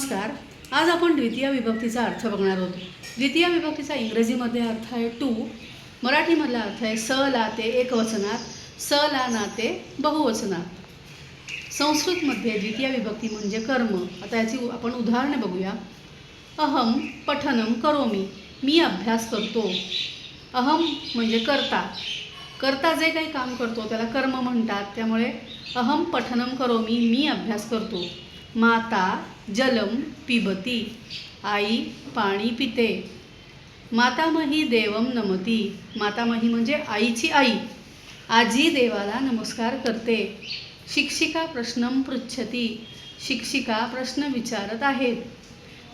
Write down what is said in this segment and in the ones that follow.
नमस्कार. आज आपण द्वितीय विभक्तीचा अर्थ बघणार आहोत. द्वितीय विभक्तीचा इंग्रजीमध्ये अर्थ आहे टू, मराठीमधला अर्थ आहे स लाते एकवचनात, स ला नाते बहुवचनात. संस्कृतमध्ये द्वितीय विभक्ती म्हणजे कर्म. आता याची आपण उदाहरणे बघूया. अहम पठनम करोमी, मी अभ्यास करतो. अहम म्हणजे कर्ता, कर्ता जे काही काम करतो त्याला कर्म म्हणतात. त्यामुळे अहम पठनम करोमी, मी अभ्यास करतो. माता जलम पिबती, आई पाणी पिते. मातामही देवम नमती, मातामही म्हणजे आईची आई, आजी देवाला नमस्कार करते. शिक्षिका प्रश्नम पृच्छती, शिक्षिका प्रश्न विचारत आहेत.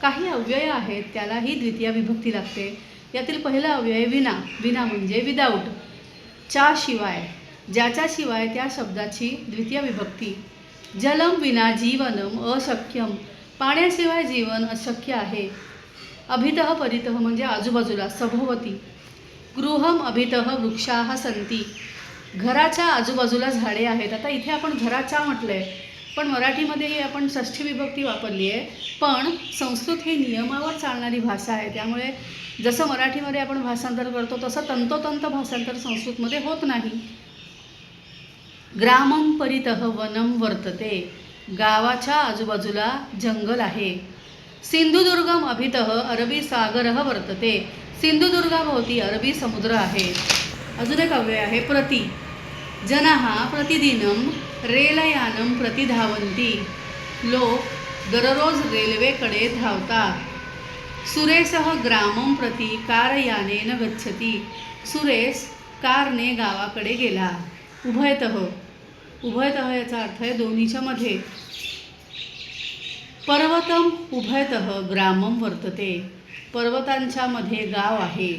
काही अव्यय आहेत त्यालाही द्वितीय विभक्ती लागते. यातील पहिला अव्यय विना, विना म्हणजे विदाऊट. च्या शिवाय, ज्याच्या शिवाय त्या शब्दाची द्वितीय विभक्ती. जलम विना जीवनम अशक्यम, पाण्याशिवाय जीवन अशक्य आहे. अभितः परितः म्हणजे आजूबाजूला, सभोवती. गृहम अभितः वृक्षाः सन्ति, घराच्या आजूबाजूला झाडे आहेत. आता इथे आपण घराच्या म्हटलं आहे, पण मराठीमध्येही आपण षष्ठी विभक्ती वापरली आहे. पण संस्कृत ही नियमावर चालणारी भाषा आहे. त्यामुळे जसं मराठीमध्ये आपण भाषांतर करतो तसं तंतोतंत भाषांतर संस्कृतमध्ये होत नाही. ग्रामम परितः वनम वर्तते, गावाच्या आजूबाजूला जंगल आहे. सिंधुदुर्गम अभितः अरबी सागरः वर्तते, सिंधुदुर्गाभोवती अरबी समुद्र आहे. अजून एक अव्यय आहे प्रति. जनाः प्रतिदिनं रेलयानं प्रति धावन्ति, लोक दररोज रेल्वेकडे धावतात. सुरेशः ग्रामं प्रति कारयानेन गच्छति, सुरेश कारने गावाकडे गेला. उभयतः, उभयतः याचा अर्थ आहे दोन्हीच्या मध्ये. पर्वतम उभयतः ग्रामम वर्तते, पर्वतांच्या मध्ये गाव आहे.